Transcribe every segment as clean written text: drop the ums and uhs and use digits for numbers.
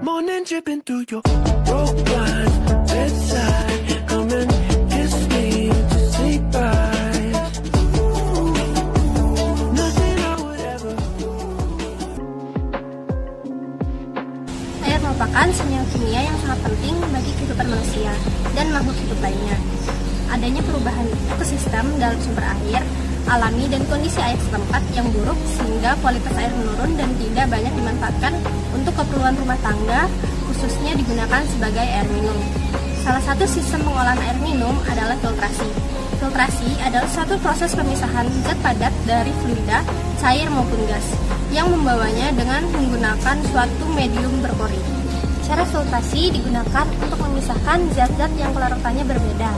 Morning dripping through your broke blinds, bedside, come and kiss me to sleep right. Nothing I would ever. Air merupakan senyawa kimia yang sangat penting bagi kehidupan manusia dan makhluk hidup lainnya. Adanya perubahan ekosistem dalam sumber air alami dan kondisi air setempat yang buruk sehingga kualitas air menurun dan tidak banyak dimanfaatkan untuk keperluan rumah tangga, khususnya digunakan sebagai air minum. Salah satu sistem pengolahan air minum adalah filtrasi. Filtrasi adalah suatu proses pemisahan zat padat dari fluida, cair maupun gas, yang membawanya dengan menggunakan suatu medium berpori. Cara filtrasi digunakan untuk memisahkan zat-zat yang kelarutannya berbeda.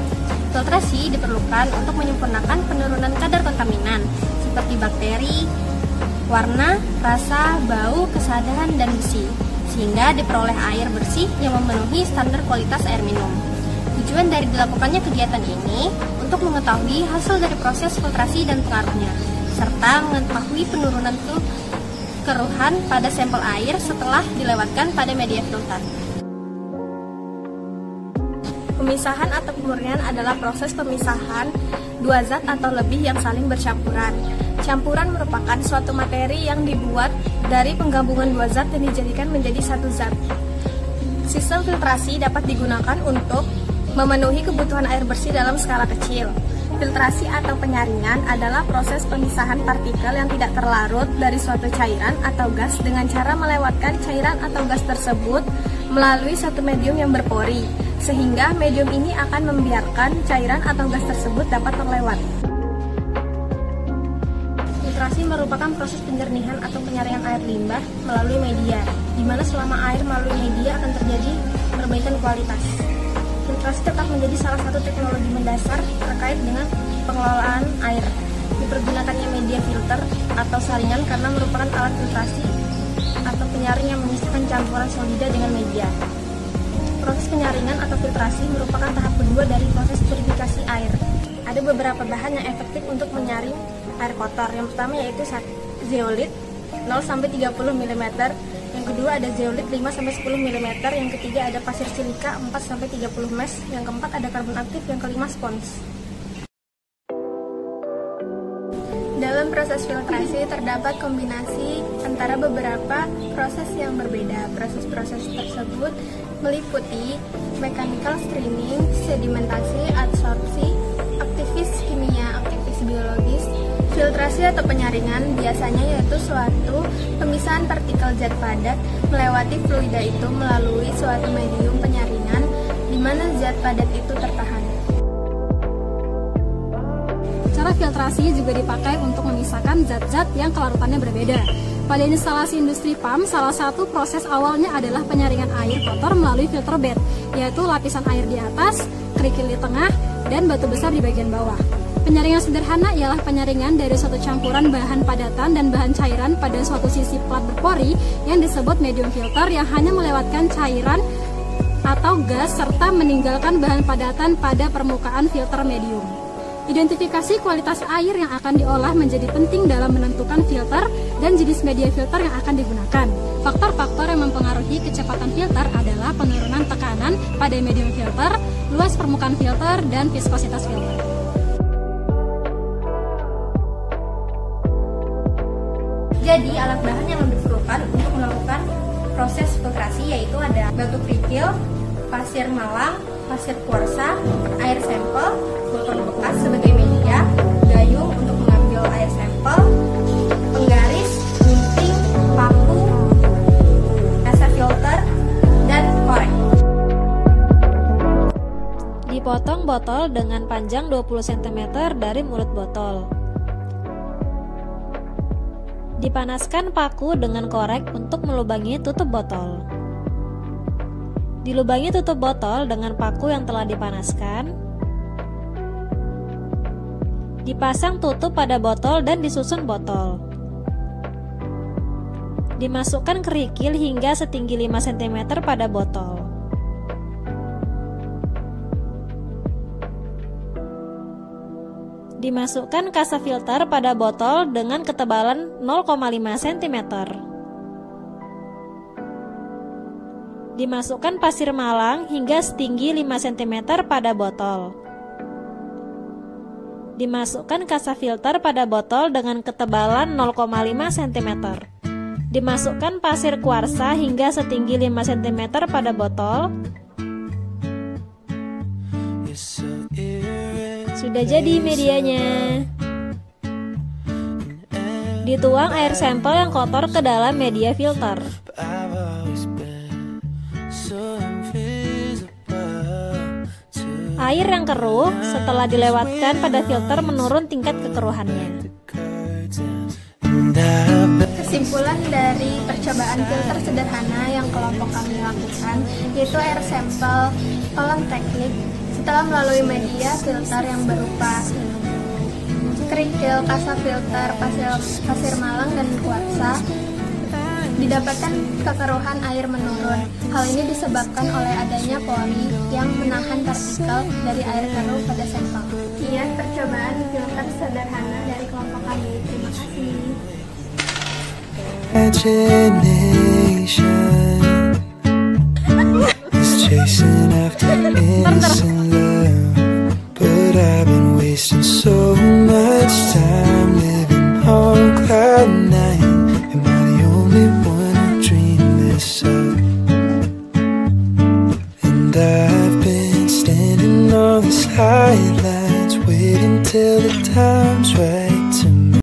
Filtrasi diperlukan untuk menyempurnakan penurunan kadar kontaminan seperti bakteri, warna, rasa, bau, kesadaran, dan besi, sehingga diperoleh air bersih yang memenuhi standar kualitas air minum. Tujuan dari dilakukannya kegiatan ini untuk mengetahui hasil dari proses filtrasi dan pengaruhnya, serta mengetahui penurunan kekeruhan pada sampel air setelah dilewatkan pada media filter. Pemisahan atau pemurnian adalah proses pemisahan dua zat atau lebih yang saling bercampuran. Campuran merupakan suatu materi yang dibuat dari penggabungan dua zat yang dijadikan menjadi satu zat. Sistem filtrasi dapat digunakan untuk memenuhi kebutuhan air bersih dalam skala kecil. Filtrasi atau penyaringan adalah proses pemisahan partikel yang tidak terlarut dari suatu cairan atau gas dengan cara melewatkan cairan atau gas tersebut melalui satu medium yang berpori, sehingga medium ini akan membiarkan cairan atau gas tersebut dapat terlewat. Filtrasi merupakan proses penjernihan atau penyaringan air limbah melalui media, di mana selama air melalui media akan terjadi perbaikan kualitas. Filtrasi tetap menjadi salah satu teknologi mendasar terkait dengan pengelolaan air. Dipergunakannya media filter atau saringan karena merupakan alat filtrasi atau penyaring yang memisahkan campuran solida dengan media. Proses penyaringan atau filtrasi merupakan tahap kedua dari proses purifikasi air. Ada beberapa bahan yang efektif untuk menyaring air kotor. Yang pertama yaitu zeolit 0-30 mm, yang kedua ada zeolit 5-10 mm, yang ketiga ada pasir silika 4-30 mes, yang keempat ada karbon aktif, yang kelima spons. Dalam proses filtrasi terdapat kombinasi antara beberapa proses yang berbeda. Proses-proses tersebut meliputi mechanical screening, sedimentasi, adsorpsi, aktivis kimia, aktivis biologis. Filtrasi atau penyaringan biasanya yaitu suatu pemisahan partikel zat padat melewati fluida itu melalui suatu medium penyaringan di mana zat padat itu tertahan. Cara filtrasi juga dipakai untuk memisahkan zat-zat yang kelarutannya berbeda. Pada instalasi industri PAM, salah satu proses awalnya adalah penyaringan air kotor melalui filter bed, yaitu lapisan air di atas, kerikil di tengah, dan batu besar di bagian bawah. Penyaringan sederhana ialah penyaringan dari suatu campuran bahan padatan dan bahan cairan pada suatu sisi plat berpori yang disebut medium filter yang hanya melewatkan cairan atau gas serta meninggalkan bahan padatan pada permukaan filter medium. Identifikasi kualitas air yang akan diolah menjadi penting dalam menentukan filter dan jenis media filter yang akan digunakan. Faktor-faktor yang mempengaruhi kecepatan filter adalah penurunan tekanan pada medium filter, luas permukaan filter, dan viskositas filter. Jadi, alat bahan yang diperlukan untuk melakukan proses filtrasi yaitu ada batu kerikil, pasir malang, pasir kuarsa, air sampel, botol bekas sebagai media, gayung untuk mengambil air sampel, penggaris, gunting, paku, kaca filter, dan korek. Dipotong botol dengan panjang 20 cm dari mulut botol. Dipanaskan paku dengan korek untuk melubangi tutup botol. Dilubangi tutup botol dengan paku yang telah dipanaskan. Dipasang tutup pada botol dan disusun botol. Dimasukkan kerikil hingga setinggi 5 cm pada botol. Dimasukkan kaca filter pada botol dengan ketebalan 0,5 cm. Dimasukkan pasir malang hingga setinggi 5 cm pada botol. Dimasukkan kaca filter pada botol dengan ketebalan 0,5 cm. Dimasukkan pasir kuarsa hingga setinggi 5 cm pada botol. Sudah jadi medianya. Dituang air sampel yang kotor ke dalam media filter. Air yang keruh setelah dilewatkan pada filter menurun tingkat kekeruhannya. Kesimpulan dari percobaan filter sederhana yang kelompok kami lakukan yaitu air sampel kolam teknik setelah melalui media filter yang berupa kerikil, kaca filter, pasir malang, dan kuarsa, didapatkan kekeruhan air menurun. Hal ini disebabkan oleh adanya pori yang menahan partikel dari air keruh pada sampel. Sekian percobaan filter sederhana dari kelompok kami. Terima kasih.